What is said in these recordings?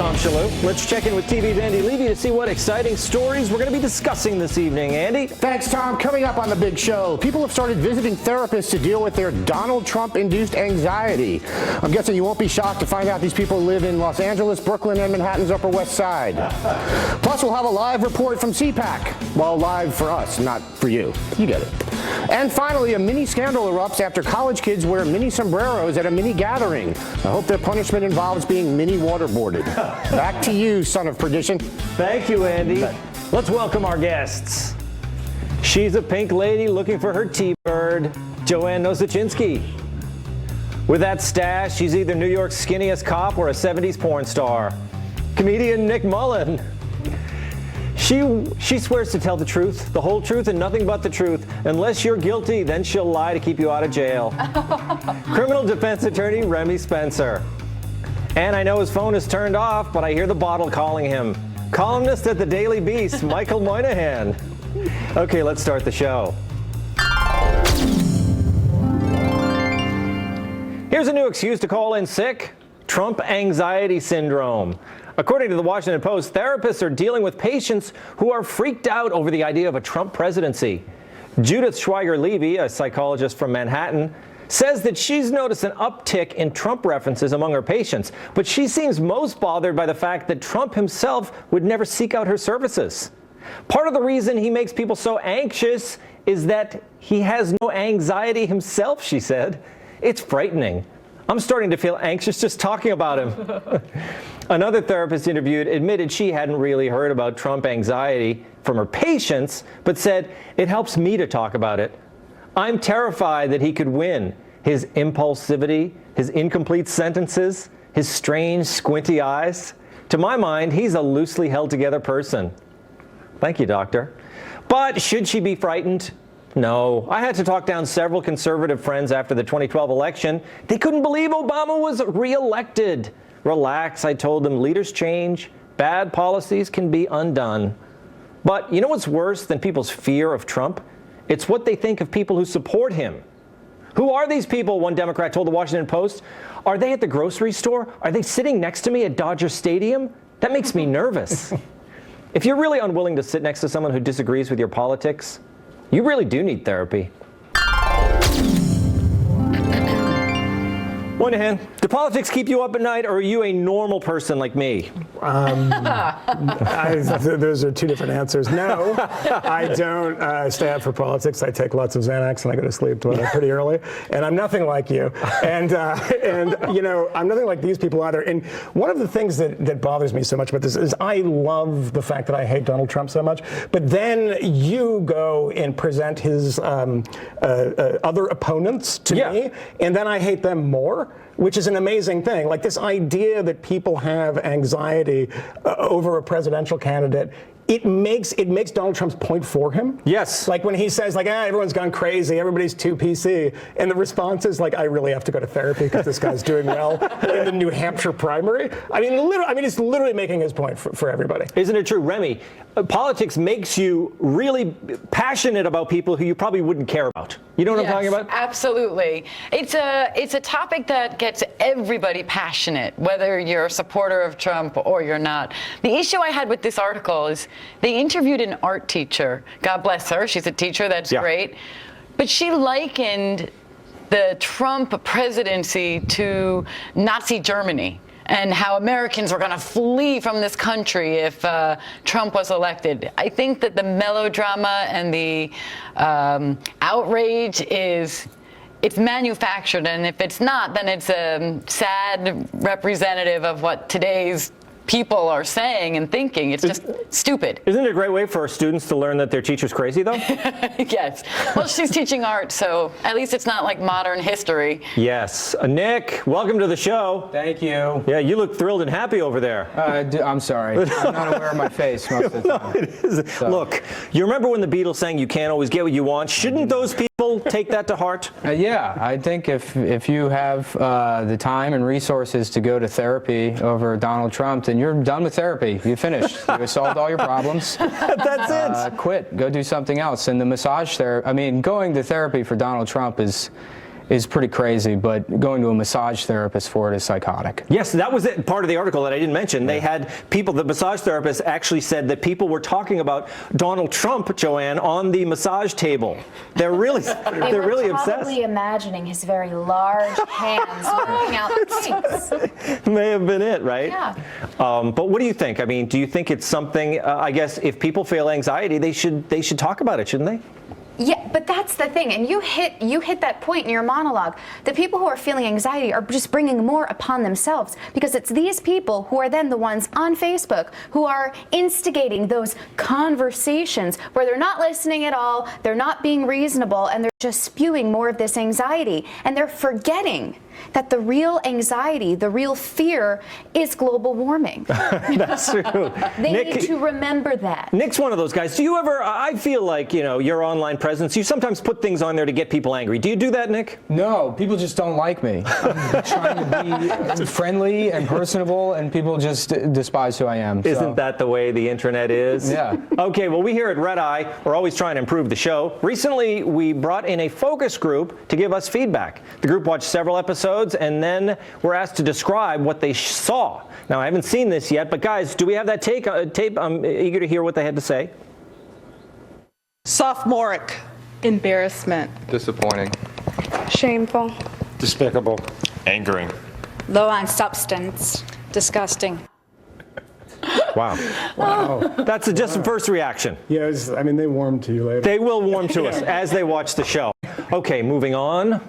Tom Shalhoub. Let's check in with TV's Andy Levy to see what exciting stories we're going to be discussing this evening. Andy? Thanks, Tom. Coming up on the big show, people have started visiting therapists to deal with their Donald Trump-induced anxiety. I'm guessing you won't be shocked to find out these people live in Los Angeles, Brooklyn, and Manhattan's Upper West Side. Plus, we'll have a live report from CPAC. Well, live for us, not for you. You get it. And finally, a mini scandal erupts after college kids wear mini sombreros at a mini gathering. I hope their punishment involves being mini waterboarded. Back to you, son of perdition. Thank you, Andy. Let's welcome our guests. She's a pink lady looking for her T-bird, Joanne Nosachinski. With that stash, she's either New York's skinniest cop or a 70s porn star. Comedian Nick Mullen. She swears to tell the truth, the whole truth, and nothing but the truth. Unless you're guilty, then she'll lie to keep you out of jail. Criminal defense attorney Remy Spencer. And I know his phone is turned off, but I hear the bottle calling him. Columnist at the Daily Beast, Michael Moynihan. Okay, let's start the show. Here's a new excuse to call in sick: Trump anxiety syndrome. According to the Washington Post, therapists are dealing with patients who are freaked out over the idea of a Trump presidency. Judith Schweiger-Levy, a psychologist from Manhattan, says that she's noticed an uptick in Trump references among her patients, but she seems most bothered by the fact that Trump himself would never seek out her services. Part of the reason he makes people so anxious is that he has no anxiety himself, she said. It's frightening. I'm starting to feel anxious just talking about him. Another therapist interviewed admitted she hadn't really heard about Trump anxiety from her patients, but said, "It helps me to talk about it. I'm terrified that he could win. His impulsivity, his incomplete sentences, his strange, squinty eyes. To my mind, he's a loosely held together person." Thank you, doctor. But should she be frightened? No. I had to talk down several conservative friends after the 2012 election. They couldn't believe Obama was re-elected. Relax, I told them. Leaders change. Bad policies can be undone. But you know what's worse than people's fear of Trump? It's what they think of people who support him. Who are these people? One Democrat told the Washington Post. Are they at the grocery store? Are they sitting next to me at Dodger Stadium? That makes me nervous. If you're really unwilling to sit next to someone who disagrees with your politics, you really do need therapy. Moynihan, do politics keep you up at night, or are you a normal person like me? Those are two different answers. No, I don't stay up for politics. I take lots of Xanax and I go to sleep pretty early. And I'm nothing like you. And you know, I'm nothing like these people either. And one of the things that bothers me so much about this is I love the fact that I hate Donald Trump so much. But then you go and present his other opponents to me, and then I hate them more, which is an amazing thing. Like this idea that people have anxiety over a presidential candidate, it makes Donald Trump's point for him. Yes. Like when he says, like, everyone's gone crazy, everybody's too PC, and the response is like, I really have to go to therapy because this guy's doing well in the New Hampshire primary. I mean, it's literally making his point for everybody. Isn't it true, Remy? Politics makes you really passionate about people who you probably wouldn't care about. You know what I'm talking about? Absolutely. It's a topic that gets everybody passionate, whether you're a supporter of Trump or you're not. The issue I had with this article is they interviewed an art teacher. God bless her. She's a teacher. That's great. But she likened the Trump presidency to Nazi Germany, and how Americans were going to flee from this country if Trump was elected. I think that the melodrama and the outrage it's manufactured, and if it's not, then it's a sad representative of what today's people are saying and thinking. It's just stupid. Isn't it a great way for our students to learn that their teacher's crazy, though? Yes. Well, she's teaching art, so at least it's not like modern history. Yes. Nick, welcome to the show. Thank you. Yeah, you look thrilled and happy over there. I'm sorry. I'm not aware of my face most of the time. No, it is. So. Look, you remember when the Beatles sang, "You can't always get what you want"? Shouldn't those people take that to heart? Yeah, I think if you have the time and resources to go to therapy over Donald Trump, then you're done with therapy. You finished. You solved all your problems. That's it. Quit. Go do something else. And the massage therapy, I mean, going to therapy for Donald Trump is is pretty crazy, but going to a massage therapist for it is psychotic. Yes, that was it, part of the article that I didn't mention. They had people, the massage therapist actually said that people were talking about Donald Trump, Joanne, on the massage table. They're really obsessed. Probably imagining his very large hands working out the kinks. May have been it, right? Yeah. But what do you think? I mean, do you think it's something, I guess, if people feel anxiety, they should talk about it, shouldn't they? Yeah, but that's the thing, and you hit that point in your monologue. The people who are feeling anxiety are just bringing more upon themselves, because it's these people who are then the ones on Facebook who are instigating those conversations where they're not listening at all, they're not being reasonable, and they're just spewing more of this anxiety, and they're forgetting that the real anxiety, the real fear is global warming. That's true. They Nick, need to remember that. Nick's one of those guys. Do you ever, I feel like, your online presence, you sometimes put things on there to get people angry. Do you do that, Nick? No, people just don't like me. I'm trying to be friendly and personable, and people just despise who I am. Isn't that the way the internet is? Yeah. Okay, well, we here at Red Eye, we're always trying to improve the show. Recently, we brought in a focus group to give us feedback. The group watched several episodes and then were asked to describe what they saw. Now, I haven't seen this yet, but guys, do we have that tape? I'm eager to hear what they had to say. Sophomoric. Embarrassment. Disappointing. Shameful. Despicable. Angering. Low on substance. Disgusting. Wow. That's just a first reaction. Yeah, they warmed to you later. They will warm to us as they watch the show. Okay, moving on.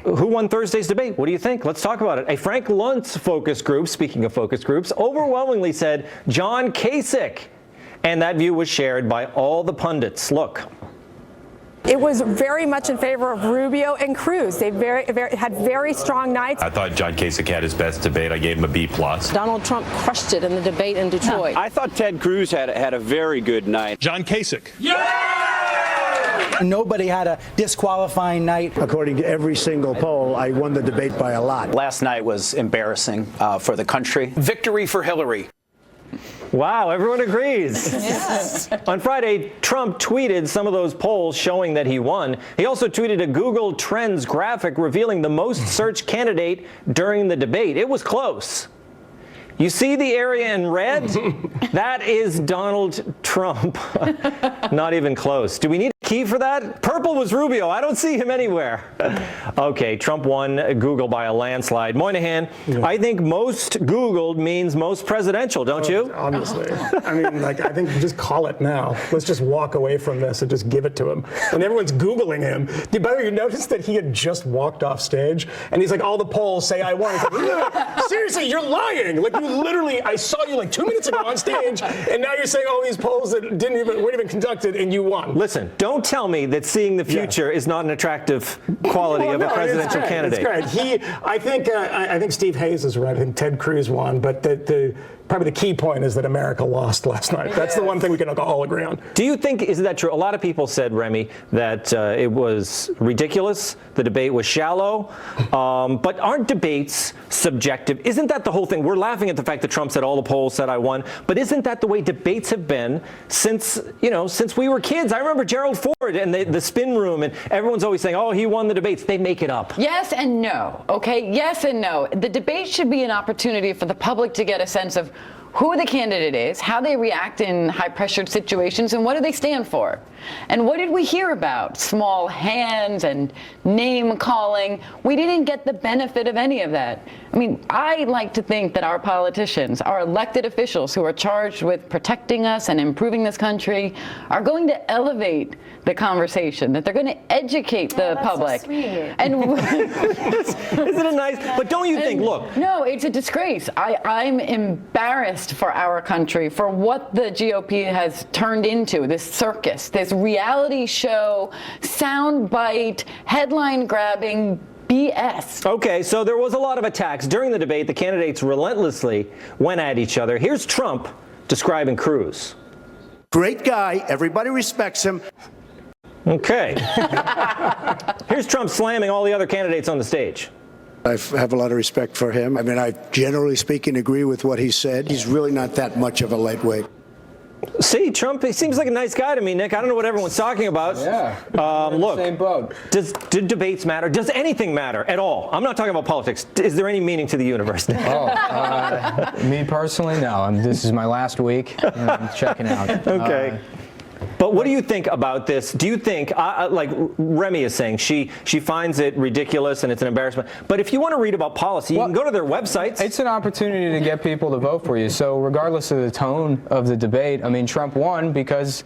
Who won Thursday's debate? What do you think? Let's talk about it. A Frank Luntz focus group, speaking of focus groups, overwhelmingly said John Kasich. And that view was shared by all the pundits. Look. It was very much in favor of Rubio and Cruz. They had very strong nights. I thought John Kasich had his best debate. I gave him a B+. Donald Trump crushed it in the debate in Detroit. I thought Ted Cruz had a very good night. John Kasich. Nobody had a disqualifying night. According to every single poll, I won the debate by a lot. Last night was embarrassing for the country. Victory for Hillary. Wow, everyone agrees. Yes. On Friday, Trump tweeted some of those polls showing that he won. He also tweeted a Google Trends graphic revealing the most searched candidate during the debate. It was close. You see the area in red? That is Donald Trump. Not even close. Do we need a key for that? Purple was Rubio. I don't see him anywhere. Okay, Trump won Google by a landslide. Moynihan, I think most Googled means most presidential, don't you? Obviously. I think just call it now. Let's just walk away from this and just give it to him. And everyone's Googling him. By the way, you noticed that he had just walked off stage and he's like, all the polls say I won. He's like, seriously, you're lying. Like, you literally, I saw you like 2 minutes ago on stage, and now you're saying all these polls that weren't even conducted, and you won. Listen, don't tell me that seeing the future is not an attractive quality of a presidential candidate. It's great. I think Steve Hayes is right. I think Ted Cruz won, but probably the key point is that America lost last night. That's the one thing we can all agree on. Do you think, is that true? A lot of people said, Remy, that it was ridiculous. The debate was shallow. But aren't debates subjective? Isn't that the whole thing? We're laughing at the fact that Trump said all the polls said I won. But isn't that the way debates have been since we were kids? I remember Gerald Ford and the spin room, and everyone's always saying, oh, he won the debates. They make it up. Yes and no, okay? Yes and no. The debate should be an opportunity for the public to get a sense of who the candidate is, how they react in high-pressured situations, and what do they stand for. And what did we hear about? Small hands and name-calling. We didn't get the benefit of any of that. I like to think that our politicians, our elected officials who are charged with protecting us and improving this country, are going to elevate the conversation, that they're going to educate the public. So sweet. And isn't it nice? But don't you think, look. No, it's a disgrace. I'm embarrassed for our country, for what the GOP has turned into, this circus, this reality show, soundbite, headline-grabbing BS. Okay, so there was a lot of attacks. During the debate, the candidates relentlessly went at each other. Here's Trump describing Cruz. Great guy. Everybody respects him. Okay. Here's Trump slamming all the other candidates on the stage. I have a lot of respect for him. I generally speaking, agree with what he said. He's really not that much of a lightweight. See, Trump, he seems like a nice guy to me, Nick. I don't know what everyone's talking about. Yeah. Look, same boat. Do debates matter? Does anything matter at all? I'm not talking about politics. Is there any meaning to the universe, Nick? Me personally, no. This is my last week. And I'm checking out. Okay. But what do you think about this? Do you think, like Remy is saying, she finds it ridiculous and it's an embarrassment. But if you want to read about policy, you can go to their websites. It's an opportunity to get people to vote for you. So regardless of the tone of the debate, I mean, Trump won because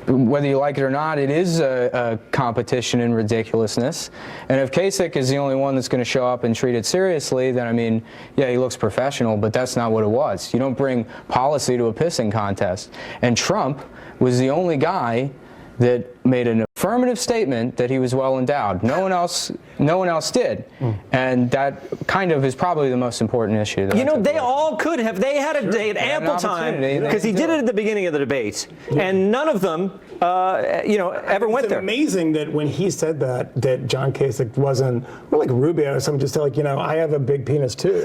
whether you like it or not, it is a competition in ridiculousness. And if Kasich is the only one that's going to show up and treat it seriously, then, I mean, yeah, he looks professional, but that's not what it was. You don't bring policy to a pissing contest. And Trump was the only guy that made an affirmative statement that he was well endowed. No one else did. And that kind of is probably the most important issue. That you know, they all could have. They had ample time because he did it at the beginning of the debate, and none of them, ever went there. It's amazing that when he said that John Kasich wasn't, or like Rubio or something, just like, I have a big penis too.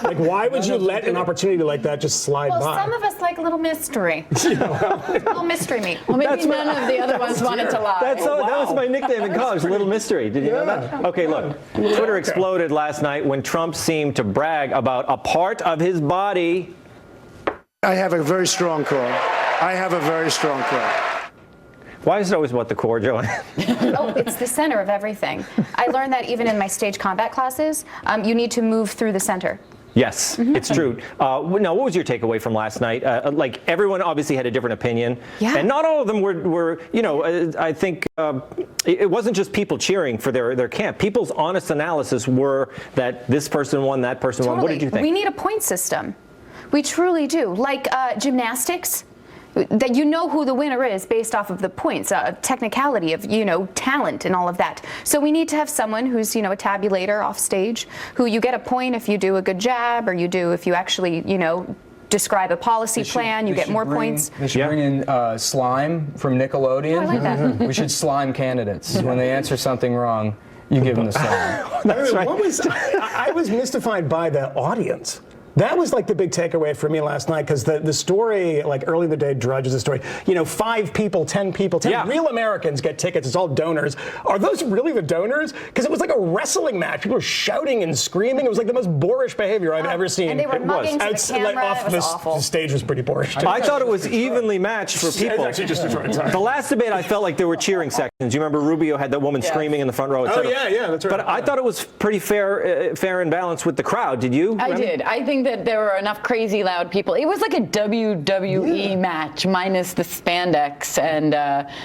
Like, why would you let an opportunity like that just slide by? Well, some of us like a little mystery. A little mystery meat. Well, maybe none of the other ones wanted to lie. That was my nickname in college, Little Mystery. Did you know that? Okay, look. Twitter exploded last night when Trump seemed to brag about a part of his body. I have a very strong core. Why is it always about the core, Joanne? Oh, it's the center of everything. I learned that even in my stage combat classes, you need to move through the center. Yes, it's true. Now, what was your takeaway from last night? Like, everyone obviously had a different opinion. Yeah. And not all of them were I think it wasn't just people cheering for their camp. People's honest analysis were that this person won, that person won. What did you think? We need a point system. We truly do. Like gymnastics, that you know who the winner is based off of the points, technicality of, talent and all of that. So we need to have someone who's, a tabulator off stage, who you get a point if you do a good jab, or if you actually, describe a policy plan, you get more points. They should bring in slime from Nickelodeon. Oh, I like that. We should slime candidates. When they answer something wrong, you give them the slime. That's right. I was mystified by the audience. That was like the big takeaway for me last night, because the story, like early in the day, Drudge is a story. 5 people, 10 people, 10 real Americans get tickets. It's all donors. Are those really the donors? Because it was like a wrestling match. People were shouting and screaming. It was like the most boorish behavior I've ever seen. And they were mugging to the camera. It was awful. The stage was pretty boorish, too. I thought it was evenly matched for people. It's actually just Detroit. The last debate, I felt like there were cheering sections. You remember Rubio had that woman screaming in the front row, et cetera. Yeah, that's right. But I thought it was pretty fair and balanced with the crowd. Did you? I did. I think that there were enough crazy loud people. It was like a WWE match minus the spandex, and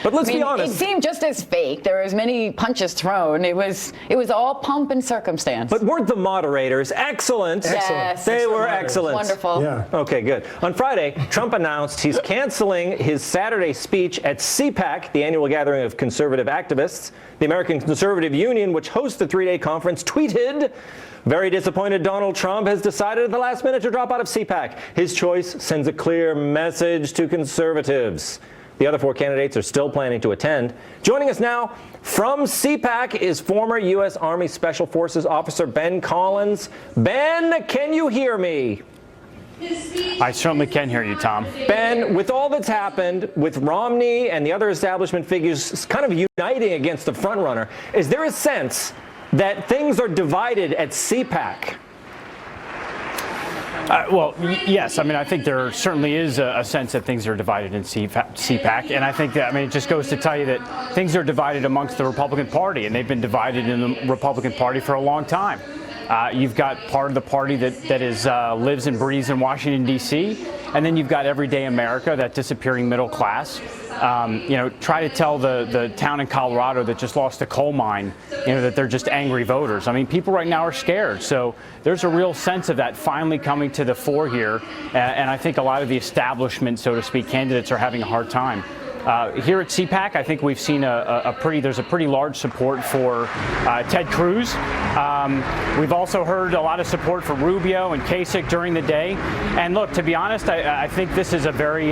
but let's be honest, it seemed just as fake. There were as many punches thrown. It was all pomp and circumstance. But weren't the moderators excellent? Yes, they were excellent. Wonderful. Yeah. Okay, good. On Friday, Trump announced he's canceling his Saturday speech at CPAC, the annual gathering of conservative activists. The American Conservative Union, which hosts the 3-day conference, tweeted, "Very disappointed Donald Trump has decided at the last minute to drop out of CPAC. His choice sends a clear message to conservatives." The other 4 candidates are still planning to attend. Joining us now from CPAC is former U.S. Army Special Forces officer Ben Collins. Ben, can you hear me? I certainly can hear you, Tom. Ben, with all that's happened with Romney and the other establishment figures kind of uniting against the frontrunner, is there a sense that things are divided at CPAC? Well, yes. I mean, I think there certainly is a sense that things are divided in CPAC, and I think that, it just goes to tell you that things are divided amongst the Republican Party, and they've been divided in the Republican Party for a long time. You've got part of the party that is lives and breathes in Washington, D.C., and then you've got everyday America, that disappearing middle class. Try to tell the town in Colorado that just lost a coal mine, that they're just angry voters. I mean, people right now are scared. So there's a real sense of that finally coming to the fore here. And I think a lot of the establishment, so to speak, candidates are having a hard time. here at CPAC, I think we've seen there's a pretty large support for Ted Cruz. We've also heard a lot of support for Rubio and Kasich during the day. And look, to be honest, I think this is a very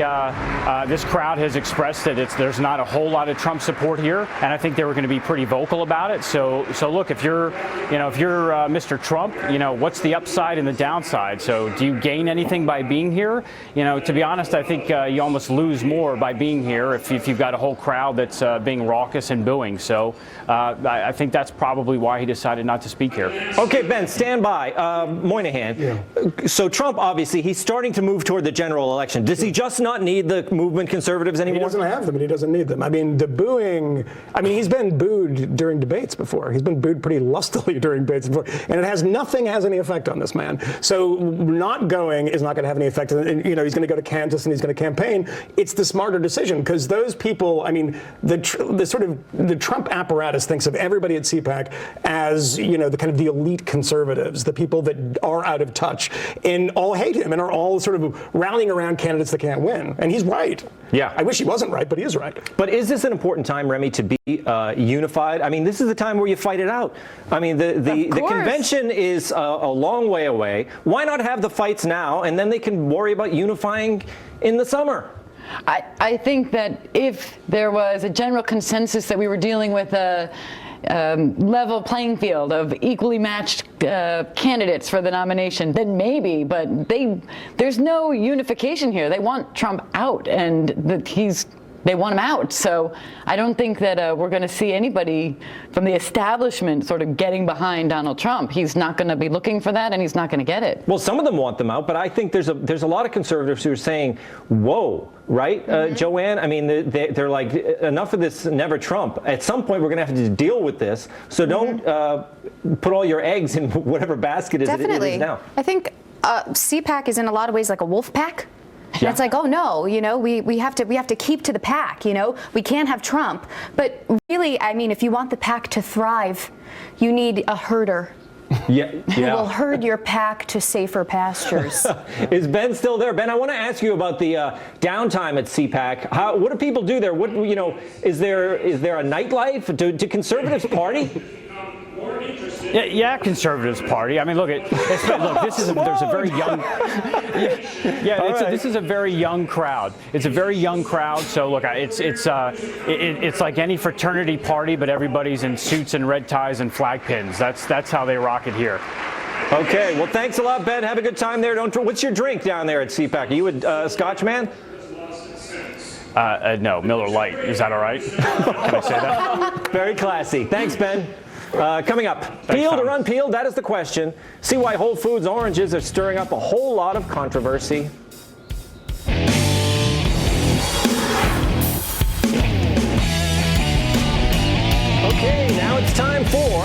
this crowd has expressed that there's not a whole lot of Trump support here, and I think they were going to be pretty vocal about it. So look, if you're Mr. Trump, what's the upside and the downside? So do you gain anything by being here? To be honest, I think you almost lose more by being here if you've got a whole crowd that's being raucous and booing. So I think that's probably why he decided not to speak here. Okay, Ben, stand by. Moynihan. Yeah. So Trump, obviously, he's starting to move toward the general election. Does he just not need the movement conservatives anymore? He doesn't have them, and he doesn't need them. I mean, the booing, he's been booed during debates before. He's been booed pretty lustily during debates before, and nothing has any effect on this man. So not going is not going to have any effect. And, he's going to go to Kansas and he's going to campaign. It's the smarter decision, because those people, the Trump apparatus thinks of everybody at CPAC as, the kind of the elite conservatives, the people that are out of touch, and all hate him and are all sort of rallying around candidates that can't win. And he's right. Yeah. I wish he wasn't right, but he is right. But is this an important time, Remy, to be unified? This is the time where you fight it out. The convention is a long way away. Why not have the fights now, and then they can worry about unifying in the summer? I think that if there was a general consensus that we were dealing with a level playing field of equally matched candidates for the nomination, then maybe, but there's no unification here. They want Trump out, and they want him out. So I don't think that we're going to see anybody from the establishment sort of getting behind Donald Trump. He's not going to be looking for that, and he's not going to get it. Well, some of them want them out, but I think there's a lot of conservatives who are saying, whoa, right, Joanne? They're like, enough of this never Trump. At some point, we're going to have to deal with this. So don't put all your eggs in whatever basket it is now. I think CPAC is in a lot of ways like a wolf pack. Yeah. And it's like, oh no, we have to keep to the pack. We can't have Trump. But really, if you want the pack to thrive, you need a herder. Yeah. Who will herd your pack to safer pastures. Is Ben still there? Ben, I want to ask you about the downtime at CPAC. What do people do there? Is there a nightlife? Do conservatives party? Yeah, conservatives party. This is a very young. This is a very young crowd. It's a very young crowd. So look, it's like any fraternity party, but everybody's in suits and red ties and flag pins. That's how they rock it here. Okay. Well, thanks a lot, Ben. Have a good time there. What's your drink down there at CPAC? Are you a Scotch man? No, Miller Lite. Is that all right? Can I say that? Very classy. Thanks, Ben. Coming up, peeled or unpeeled, that is the question. See why Whole Foods oranges are stirring up a whole lot of controversy. Okay, now it's time for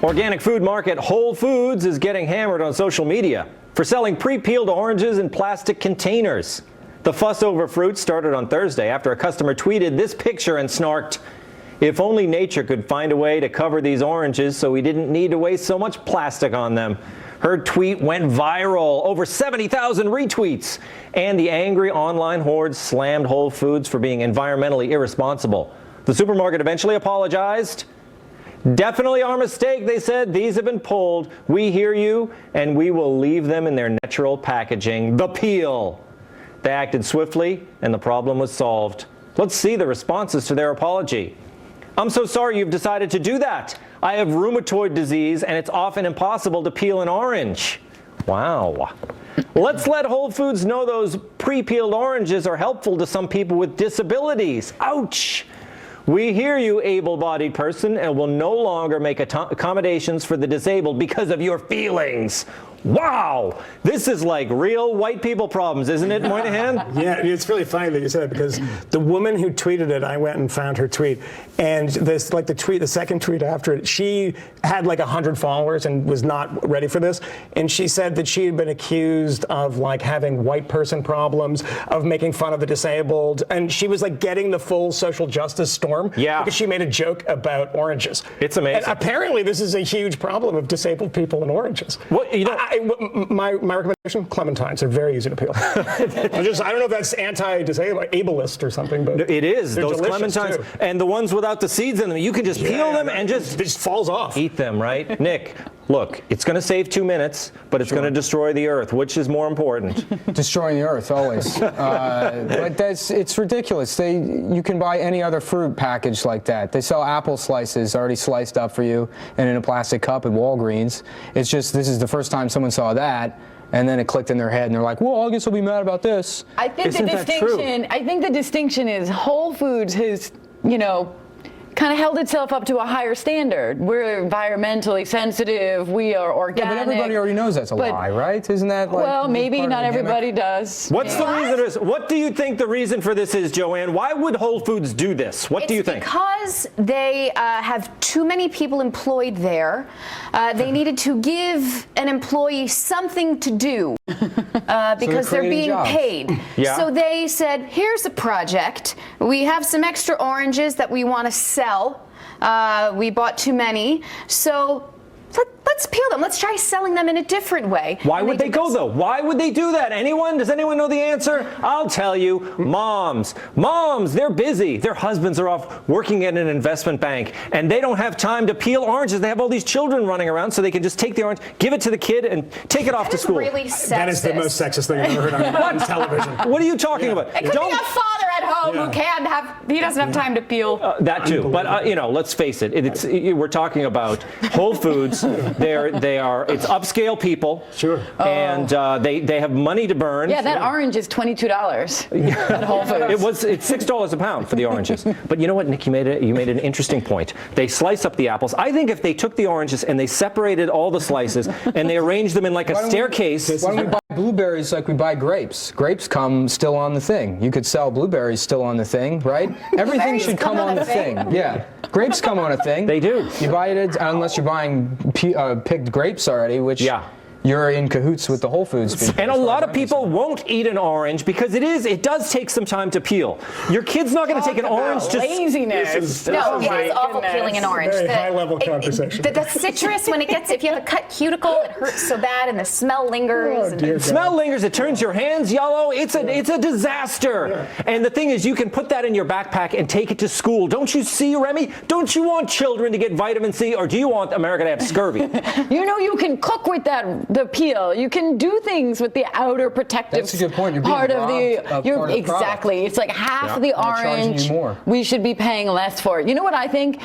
organic food market Whole Foods is getting hammered on social media for selling pre-peeled oranges in plastic containers. The fuss over fruit started on Thursday after a customer tweeted this picture and snarked, "If only nature could find a way to cover these oranges so we didn't need to waste so much plastic on them." Her tweet went viral, over 70,000 retweets, and the angry online horde slammed Whole Foods for being environmentally irresponsible. The supermarket eventually apologized. "Definitely our mistake," they said. "These have been pulled. We hear you, and we will leave them in their natural packaging. The peel." They acted swiftly, and the problem was solved. Let's see the responses to their apology. "I'm so sorry you've decided to do that. I have rheumatoid disease, and it's often impossible to peel an orange." Wow. "Let's let Whole Foods know those pre-peeled oranges are helpful to some people with disabilities." Ouch. "We hear you, able-bodied person, and will no longer make accommodations for the disabled because of your feelings." Wow! This is like real white people problems, isn't it, Moynihan? Yeah, it's really funny that you said it, because the woman who tweeted it, I went and found her tweet, and the second tweet after it, she had like 100 followers and was not ready for this, and she said that she had been accused of having white person problems, of making fun of the disabled, and she was getting the full social justice storm. Yeah. Because she made a joke about oranges. It's amazing. And apparently this is a huge problem of disabled people and oranges. Well, My recommendation: clementines. They're very easy to peel. I don't know if that's anti-ableist or something, but it is. they're Those delicious, clementines too. and the ones without the seeds in them, you can just peel them and it just falls off. eat them, right? Nick, look, it's going to save 2 minutes, but it's going to destroy the earth. Which is more important? Destroying the earth, always. But it's ridiculous. You can buy any other fruit packaged like that. They sell apple slices already sliced up for you and in a plastic cup at Walgreens. It's just, this is the first time someone saw that, and then it clicked in their head, and they're like, well, I guess I'll be mad about this. I think the distinction is Whole Foods has, kind of held itself up to a higher standard. We're environmentally sensitive. We are organic. Yeah, but everybody already knows that's a lie, right? Isn't that like? Well, maybe not everybody does. What's the reason? What do you think the reason for this is, Joanne? Why would Whole Foods do this? What do you think? Because they have too many people employed there. They needed to give an employee something to do because they're being paid. Yeah. So they said, here's a project. We have some extra oranges that we want to sell. We bought too many. So let's peel them. Let's try selling them in a different way. Why would they go, though? Why would they do that? Anyone? Does anyone know the answer? I'll tell you. Moms, they're busy. Their husbands are off working at an investment bank, and they don't have time to peel oranges. They have all these children running around, so they can just take the orange, give it to the kid, and take it off to school. Really sexist. That is the most sexist thing I've ever heard on television. What are you talking about? It could be a father at home who he doesn't have time to peel. That too, but let's face it. We're talking about Whole Foods. It's upscale people. Sure. And they have money to burn. Yeah, that orange is $22 at Whole Foods. It's $6 a pound for the oranges. But you know what, Nick? You made an interesting point. They slice up the apples. I think if they took the oranges and they separated all the slices and they arranged them in like a staircase. Why don't we buy blueberries like we buy grapes? Grapes come still on the thing. You could sell blueberries still on the thing, right? Everything should come on the thing. Yeah. Grapes come on a thing. They do. You buy it unless you're buying picked grapes already, which you're in cahoots with the Whole Foods people. And a lot of people won't eat an orange because it does take some time to peel. Your kid's not going to take an orange just laziness. It is awful peeling an orange. Very high-level conversation. The citrus, if you have a cut cuticle, it hurts so bad, and the smell lingers. Smell lingers. It turns your hands yellow. It's a disaster. Yeah. And the thing is, you can put that in your backpack and take it to school. Don't you see, Remy? Don't you want children to get vitamin C, or do you want America to have scurvy? You can cook with the peel. You can do things with the outer protective That's a good point. You're being part of the. part of Exactly. It's like half the orange. We should be paying less for it. You know what I think?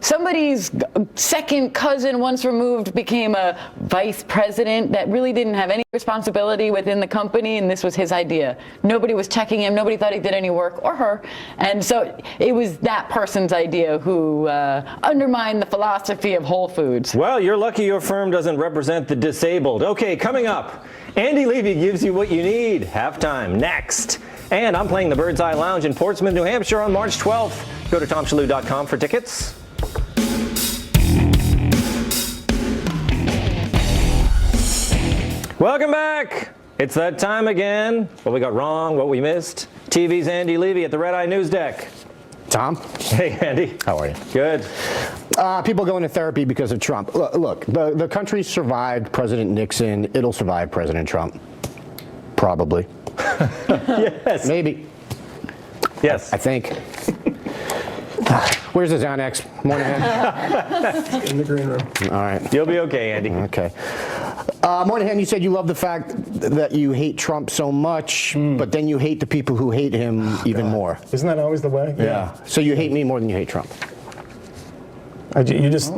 Somebody's second cousin, once removed, became a vice president that really didn't have any responsibility within the company, and this was his idea. Nobody was checking him. Nobody thought he did any work, or her, and so it was that person's idea who undermined the philosophy of Whole Foods. Well, you're lucky your firm doesn't represent the disabled. Okay, coming up, Andy Levy gives you what you need. Halftime next. And I'm playing the Bird's Eye Lounge in Portsmouth, New Hampshire on March 12th. Go to TomShalou.com for tickets. Welcome back. It's that time again. What we got wrong, what we missed. TV's Andy Levy at the Red Eye News Deck. Tom? Hey, Andy. How are you? Good. People going to therapy because of Trump. Look, the country survived President Nixon. It'll survive President Trump. Probably. Yes. Maybe. Yes. I think. Where's the Xanax? Moynihan? In the green room. All right. You'll be okay, Andy. Okay. Moynihan, you said you love the fact that you hate Trump so much, but then you hate the people who hate him even more. Isn't that always the way? Yeah. So you hate me more than you hate Trump. You just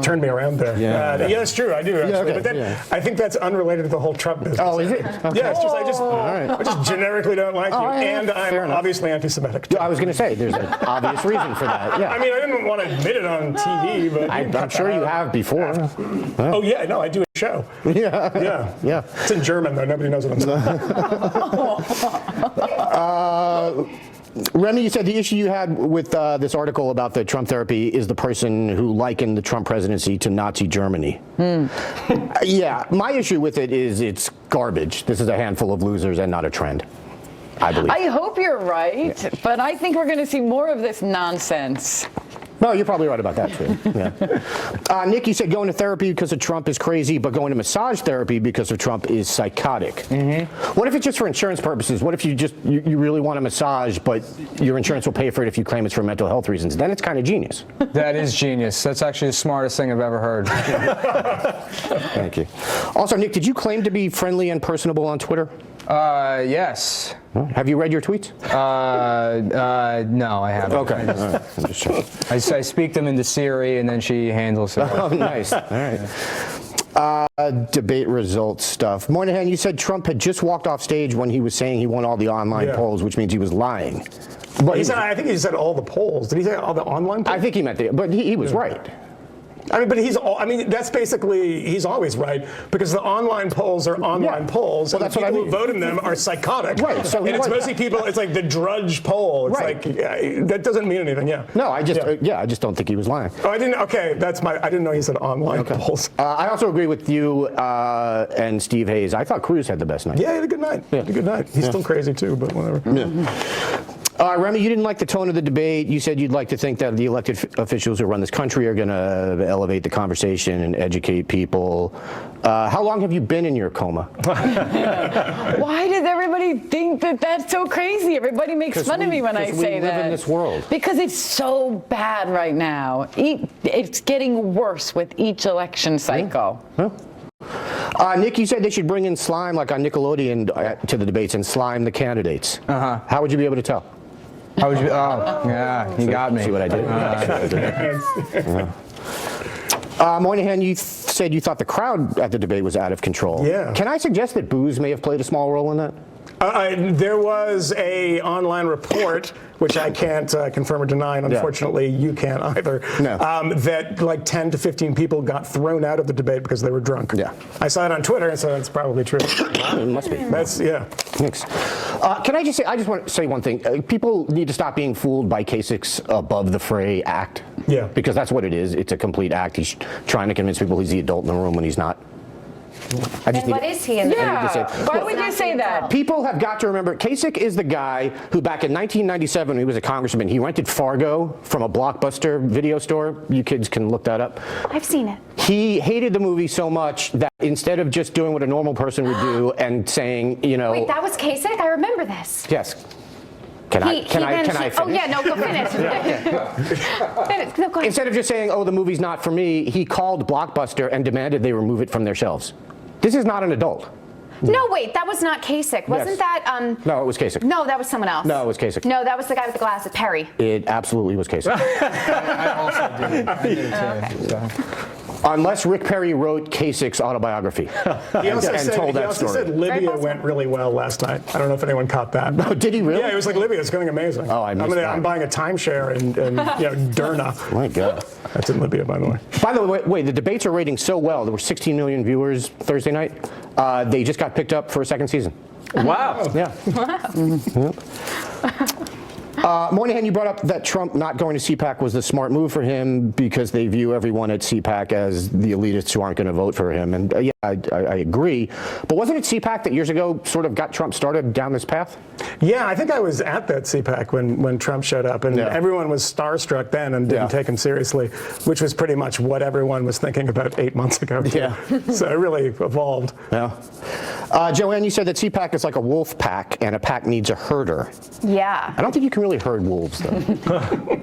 turned me around there. Yeah, that's true. I do actually. okay, But then I think that's unrelated to the whole Trump business. Oh, is it? Okay. Yeah, it's just I just generically don't like you, and I'm obviously anti-Semitic. Too. I was going to say there's an obvious reason for that. Yeah. I mean, I didn't want to admit it on TV, but I'm sure you have before. Oh yeah, no, I do a show. Yeah. It's in German though. Nobody knows what I'm saying. Remy, you said the issue you had with this article about the Trump therapy is the person who likened the Trump presidency to Nazi Germany. Yeah, my issue with it is it's garbage. This is a handful of losers and not a trend, I believe. I hope you're right, but I think we're going to see more of this nonsense. No, you're probably right about that, too. Yeah. Nick, you said going to therapy because of Trump is crazy, but going to massage therapy because of Trump is psychotic. What if it's just for insurance purposes? What if you really want a massage, but your insurance will pay for it if you claim it's for mental health reasons? Then it's kind of genius. That is genius. That's actually the smartest thing I've ever heard. Thank you. Also, Nick, did you claim to be friendly and personable on Twitter? Yes. Have you read your tweets? No, I haven't. Okay. All right. I'm just checking. I speak them into Siri, and then she handles it. Oh, nice. All right. Debate results stuff. Moynihan, you said Trump had just walked off stage when he was saying he won all the online polls, which means he was lying. But I think he said all the polls. Did he say all the online polls? I think he meant but he was right. I mean, but that's basically, he's always right, because the online polls are online polls, and that's the what people I mean. who vote in them are psychotic. Right, so and it's mostly people, it's like the Drudge poll. It's like, that doesn't mean anything, No, I just don't think he was lying. Oh, I didn't know he said online polls. I also agree with you and Steve Hayes. I thought Cruz had the best night. Yeah, he had a good night. He had a good night. He's still crazy too, but whatever. Remy, you didn't like the tone of the debate. You said you'd like to think that the elected officials who run this country are going to elevate the conversation and educate people. How long have you been in your coma? Why does everybody think that that's so crazy? Everybody makes fun of me when I say that. We live in this world. Because it's so bad right now. It's getting worse with each election cycle. Nick, you said they should bring in slime like on Nickelodeon to the debates and slime the candidates. How would you be able to tell? How would you? Oh, yeah, you got me. See what I did? Moynihan, you said you thought the crowd at the debate was out of control. Yeah. Can I suggest that booze may have played a small role in that? There was a online report, which I can't confirm or deny, and unfortunately you can't either, that like 10 to 15 people got thrown out of the debate because they were drunk. Yeah. I saw it on Twitter, and so that's probably true. It must be. Thanks. Can I just say, I just want to say one thing. People need to stop being fooled by Kasich's above the fray act. Yeah. Because that's what it is. It's a complete act. He's trying to convince people he's the adult in the room when he's not. What is he in the Why would you say that? People have got to remember, Kasich is the guy who back in 1997, when he was a congressman, he rented Fargo from a Blockbuster video store. You kids can look that up. I've seen it. He hated the movie so much that instead of just doing what a normal person would do and saying, Wait, that was Kasich? I remember this. Yes. Can I finish? Oh, yeah, no, go finish. Finish. No, go ahead. Instead of just saying, oh, the movie's not for me, he called Blockbuster and demanded they remove it from their shelves. This is not an adult. No, wait, that was not Kasich. Wasn't that, No, it was Kasich. No, that was someone else. No, it was Kasich. No, that was the guy with the glasses, Perry. It absolutely was Kasich. I also did it. I did it too. So. Unless Rick Perry wrote Kasich's autobiography and told that story. He said Libya went really well last night. I don't know if anyone caught that. Oh, did he really? Yeah, he was like, Libya, it's going amazing. Oh, I missed that. I'm buying a timeshare in Derna. My God. That's in Libya, by the way. By the way, the debates are rating so well. There were 16 million viewers Thursday night. They just got picked up for a second season. Wow. Yeah. Moynihan, you brought up that Trump not going to CPAC was the smart move for him because they view everyone at CPAC as the elitists who aren't going to vote for him. And yeah, I agree. But wasn't it CPAC that years ago sort of got Trump started down this path? Yeah, I think I was at that CPAC when Trump showed up, and everyone was starstruck then and didn't take him seriously, which was pretty much what everyone was thinking about 8 months ago. Yeah. So it really evolved. Yeah. Joanne, you said that CPAC is like a wolf pack, and a pack needs a herder. Yeah. I don't think you can really herd wolves, though.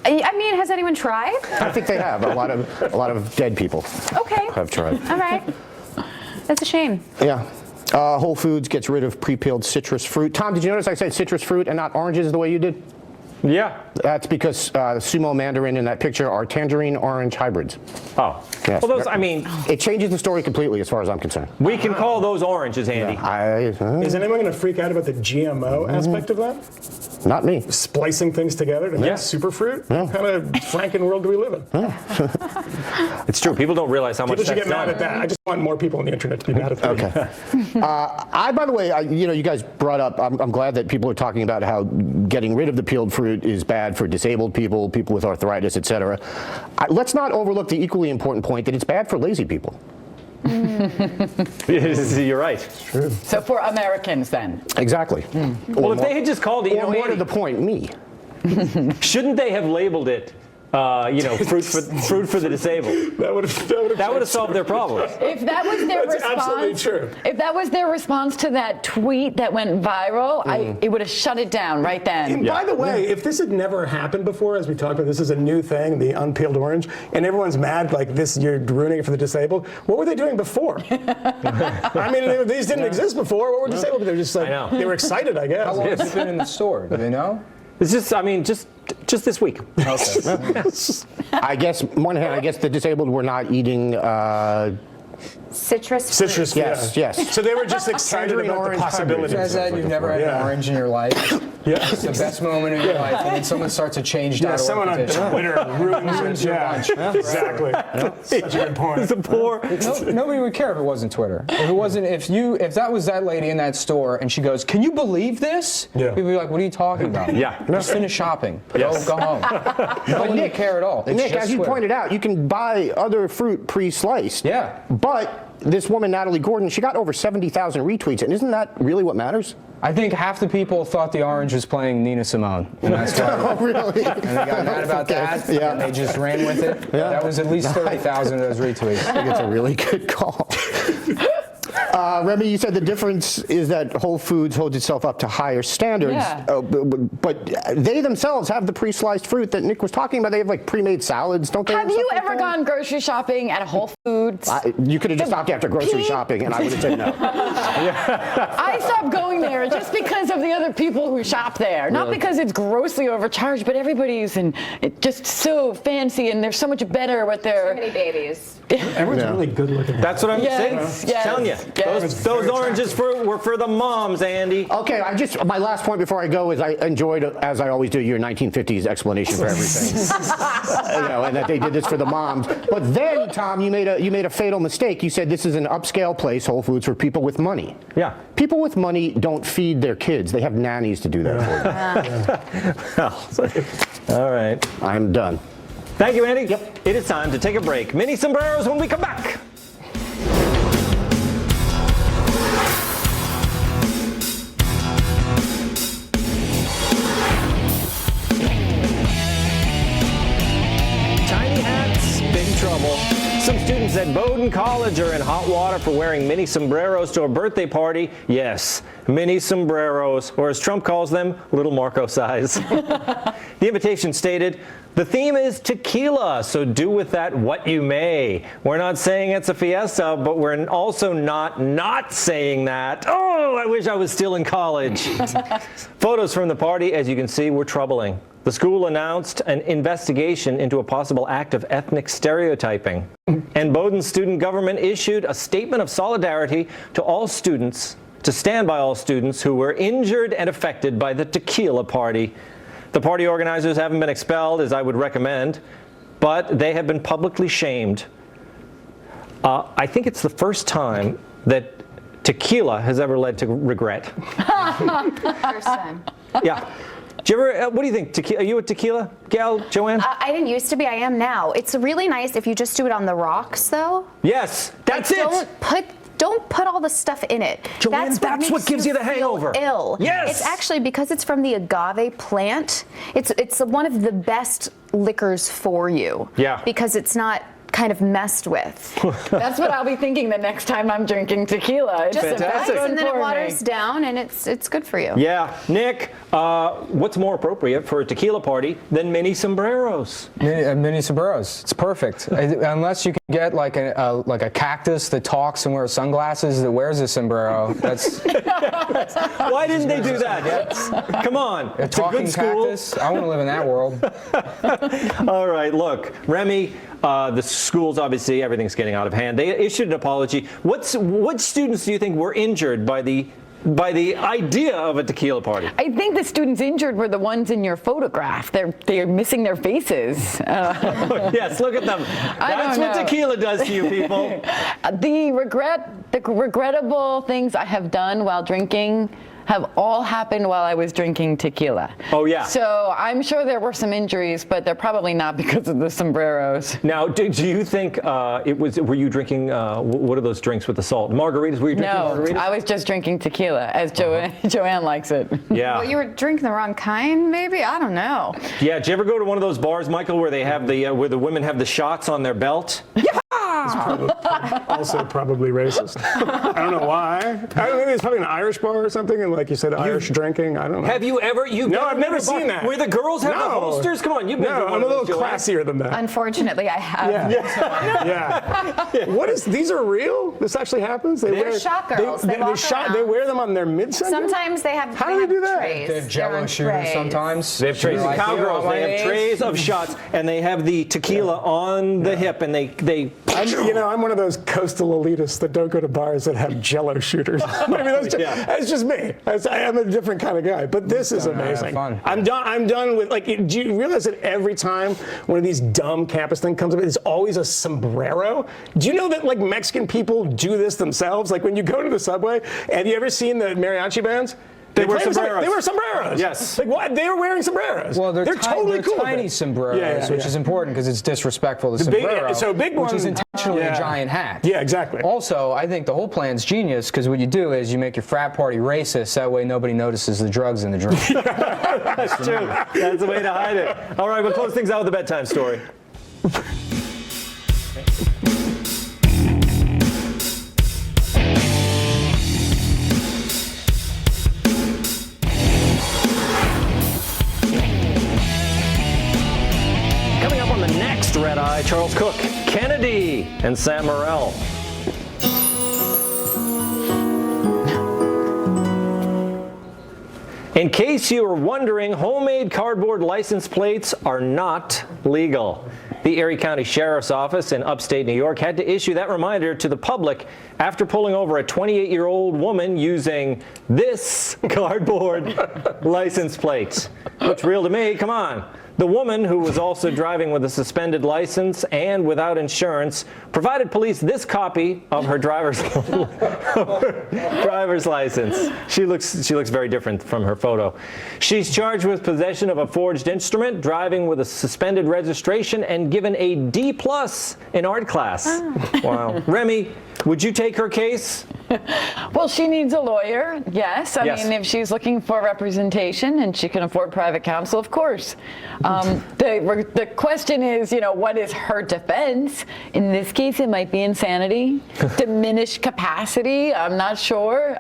I mean, has anyone tried? I think they have. A lot of dead people have tried. All right. That's a shame. Yeah. Whole Foods gets rid of pre-peeled citrus fruit. Tom, did you notice I said citrus fruit and not oranges the way you did? Yeah. That's because Sumo Mandarin in that picture are tangerine orange hybrids. Oh. Yes. Well, those, I mean, it changes the story completely as far as I'm concerned. We can call those oranges, Andy. Is anyone going to freak out about the GMO aspect of that? Not me. Splicing things together to make superfruit? What kind of Franken world do we live in? It's true. People don't realize how much people should that's get mad done. at that. I just want more people on the internet to be mad at that. Okay. By the way, you guys brought up, I'm glad that people are talking about how getting rid of the peeled fruit is bad for disabled people, people with arthritis, etc. Let's not overlook the equally important point that it's bad for lazy people. You're right. It's true. So for Americans, then. Exactly. Well, if they had just called it, more to the point, me. Shouldn't they have labeled it fruit for the disabled. That would have solved their problems. If that was their That's absolutely response, true. if that was their response to that tweet that went viral, it would have shut it down right then. And by the way, if this had never happened before, as we talked about, this is a new thing, the unpeeled orange, and everyone's mad like this, you're ruining it for the disabled. What were they doing before? I mean, these didn't exist before. What were disabled? They were just like, they were excited, I guess. How long has it been in the store? Do they know? It's just this week. Okay. I guess, on one hand, I guess the disabled were not eating Citrus. Citrus, Yes, yeah. yes. So they were just excited Tangerine about the orange possibilities. You guys said you've never had an orange in your life. Yeah. It's the best moment in your life, and then someone starts a change.org Yeah, someone on petition. Twitter ruins your lunch. Exactly. Such a good point. It's a poor. Nobody would care if it wasn't Twitter. If that was that lady in that store and she goes, "Can you believe this?" Yeah. People would be like, "What are you talking about?" Yeah. Just finish shopping. Yes. Go home. No one would care at all. It's Nick, just as you Twitter. pointed out, you can buy other fruit pre-sliced. Yeah. But this woman, Natalie Gordon, she got over 70,000 retweets, and isn't that really what matters? I think half the people thought the orange was playing Nina Simone. And that's why. Oh, really? And they got mad about that. Yeah. And they just ran with it. Yeah. That was at least 30,000 of those retweets. I think it's a really good call. Remy, you said the difference is that Whole Foods holds itself up to higher standards, Yeah. but they themselves have the pre-sliced fruit that Nick was talking about. They have like pre-made salads, don't they? Have you stuff like ever that? gone grocery shopping at a Whole Foods? You could have just stopped after grocery Pete- shopping, and I would have said no. I stopped going there just because of the other people who shop there. Not because it's grossly overcharged, but everybody's just so fancy and they're so much better with their. Too many babies. Everyone's really good looking. That's what I'm Yes, saying. yes, Telling you, yes. those oranges were for the moms, Andy. Okay, my last point before I go is I enjoyed, as I always do, your 1950s explanation for everything. And that they did this for the moms. But then, Tom, you made a fatal mistake. You said this is an upscale place, Whole Foods, for people with money. Yeah. People with money don't feed their kids. They have nannies to do that for them. All right. I'm done. Thank you, Andy. Yep. It is time to take a break. Mini sombreros when we come back. Tiny hats, big trouble. Some students at Bowdoin College are in hot water for wearing mini sombreros to a birthday party. Yes, mini sombreros, or as Trump calls them, little Marco size. The invitation stated, "The theme is tequila, so do with that what you may." We're not saying it's a fiesta, but we're also not saying that. Oh, I wish I was still in college. Photos from the party, as you can see, were troubling. The school announced an investigation into a possible act of ethnic stereotyping. And Bowdoin's student government issued a statement of solidarity to all students, to stand by all students who were injured and affected by the tequila party. The party organizers haven't been expelled, as I would recommend, but they have been publicly shamed. I think it's the first time that tequila has ever led to regret. First time. Yeah. Do you ever, what do you think? Tequila, are you a tequila gal, Joanne? I didn't used to be. I am now. It's really nice if you just do it on the rocks, though. Yes, that's it. Don't put all the stuff in it. Joanne, that's what makes gives you the feel hangover. Ill. Yes. It's actually because it's from the agave plant. It's one of the best liquors for you. Yeah. Because it's not kind of messed with. That's what I'll be thinking the next time I'm drinking tequila. It's Just fantastic. nice, and then it for me. waters down, and it's good for you. Yeah. Nick, what's more appropriate for a tequila party than mini sombreros? Mini sombreros. It's perfect. Unless you can get like a cactus that talks and wears sunglasses that wears a sombrero. That's Why didn't they do that? Come on. a It's a talking good school. cactus. I want to live in that world. All right, look, Remy, the schools, obviously, everything's getting out of hand. They issued an apology. What students do you think were injured by the idea of a tequila party? I think the students injured were the ones in your photograph. They're missing their faces. Yes, look at them. That's what tequila does to you people. The regrettable things I have done while drinking have all happened while I was drinking tequila. Oh, yeah. So I'm sure there were some injuries, but they're probably not because of the sombreros. Now, do you think were you drinking, what are those drinks with the salt? Margaritas? Were you drinking margaritas? No, I was just drinking tequila, as Joanne likes it. Yeah. Well, you were drinking the wrong kind, maybe? I don't know. Yeah, did you ever go to one of those bars, Michael, where they have where the women have the shots on their belt? Also probably racist. I don't know why. I don't know, it's probably an Irish bar or something, and like you said, Irish drinking. I don't know. Have you ever? No, I've never seen that. Where the girls have the holsters? Come on, you've been to one I'm a of those, little Joanne. classier than that. Unfortunately, I have. Yeah. What is? These are real? This actually happens? They're shot girls. They walk around. They wear them on their midsection? Sometimes they have. How do they do that? Trays. They have Jello They're on shooters trays. sometimes. They have trays of cowgirls. They have trays of shots, and they have the tequila on the hip, and they. I'm one of those coastal elitists that don't go to bars that have Jello shooters. I mean, that's just me. I am a different kind of guy. But this is amazing. Fun. I'm done with, like, do you realize that every time one of these dumb campus things comes up, there's always a sombrero? Do you know that, like, Mexican people do this themselves? Like, when you go to the subway, have you ever seen the mariachi bands? They wear sombreros. They wear sombreros. Yes. Like, what? They were wearing sombreros. Well, they're totally cool. tiny sombreros, which is important because it's disrespectful to big- sombrero, so big which is one- intentionally a giant hat. Yeah, exactly. Also, I think the whole plan's genius because what you do is you make your frat party racist. That way nobody notices the drugs in the drink. That's true. That's the way to hide it. All right, we'll close things out with a bedtime story. Coming up on the next Red Eye, Charles Cook, Kennedy, and Sam Morrell. In case you were wondering, homemade cardboard license plates are not legal. The Erie County Sheriff's Office in upstate New York had to issue that reminder to the public after pulling over a 28-year-old woman using this cardboard license plate. Looks real to me, come on. The woman, who was also driving with a suspended license and without insurance, provided police this copy of her driver's license. She looks very different from her photo. She's charged with possession of a forged instrument, driving with a suspended registration, and given a D+ in art class. Wow. Remy, would you take her case? Well, she needs a lawyer, yes. I Yes. mean, if she's looking for representation and she can afford private counsel, of course. The question is, what is her defense? In this case, it might be insanity, diminished capacity, I'm not sure.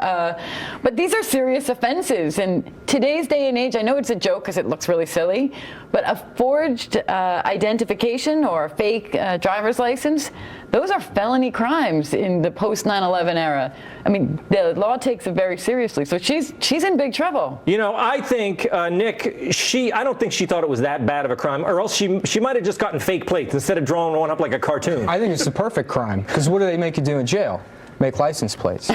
But these are serious offenses. And today's day and age, I know it's a joke because it looks really silly, but a forged identification or a fake driver's license, those are felony crimes in the post 9/11 era. I mean, the law takes it very seriously. So she's in big trouble. I think, Nick, I don't think she thought it was that bad of a crime, or else she might have just gotten fake plates instead of drawing one up like a cartoon. I think it's the perfect crime because what do they make you do in jail? Make license plates.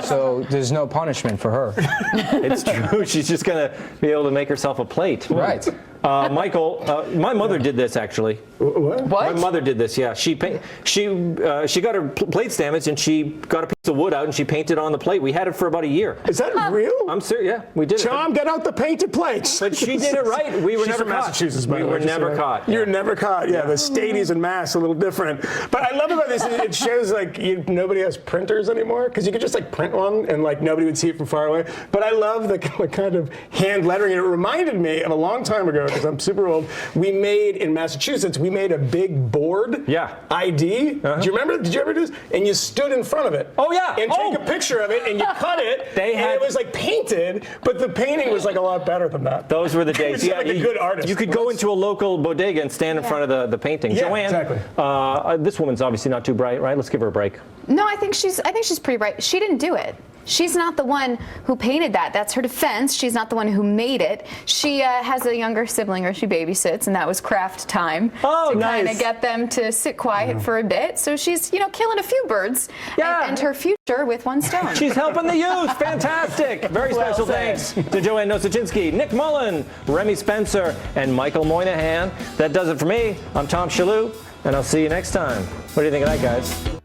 So there's no punishment for her. It's true. She's just going to be able to make herself a plate. Right. Michael, my mother did this actually. What? My mother did this. Yeah, she got her plates damaged, and she got a piece of wood out and she painted on the plate. We had it for about a year. Is that real? I'm serious. Yeah, we did it. Tom, get out the painted plates. But she did it right. We were She's never from caught. Massachusetts, by We the way, were just never so- caught. You're never caught. Yeah, the stadies in Mass a little different. But I love about this. It shows like nobody has printers anymore because you could just like print one and like nobody would see it from far away. But I love the kind of hand lettering. And it reminded me of a long time ago because I'm super old. We made in Massachusetts. We made a big board. Yeah. ID. Do you remember? Did you ever do this? And you stood in front of it. Oh yeah. And take a picture of it and you cut it. And it was like painted, but the painting was like a lot better than that. Those were the days. Yeah, like a good artist. You could go into a local bodega and stand in front of the painting. Yeah, Joanne, exactly. This woman's obviously not too bright, right? Let's give her a break. No, I think she's pretty bright. She didn't do it. She's not the one who painted that. That's her defense. She's not the one who made it. She has a younger sibling, or she babysits, and that was craft time to kind of get them to sit quiet for a bit. So she's, killing a few birds and her future with one stone. She's helping the youth. Fantastic. Very special thanks to Joanne Nosachinski, Nick Mullen, Remy Spencer, and Michael Moynihan. That does it for me. I'm Tom Shalhoub, and I'll see you next time. What do you think of that, guys?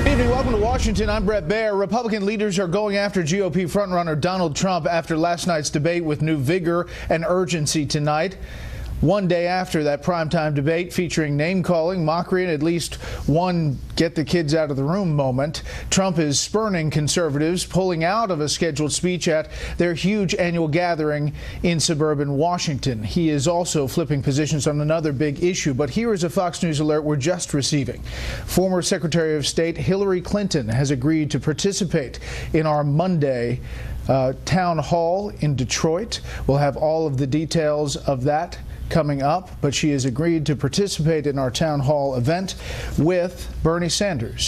Good evening. Welcome to Wall Washington, I'm Brett Baer. Republican leaders are going after GOP frontrunner Donald Trump after last night's debate with new vigor and urgency tonight. One day after that primetime debate featuring name-calling, mockery, and at least one get-the-kids-out-of-the-room moment, Trump is spurning conservatives, pulling out of a scheduled speech at their huge annual gathering in suburban Washington. He is also flipping positions on another big issue, but here is a Fox News alert we're just receiving. Former Secretary of State Hillary Clinton has agreed to participate in our Monday town hall in Detroit. We'll have all of the details of that coming up, but she has agreed to participate in our town hall event with Bernie Sanders.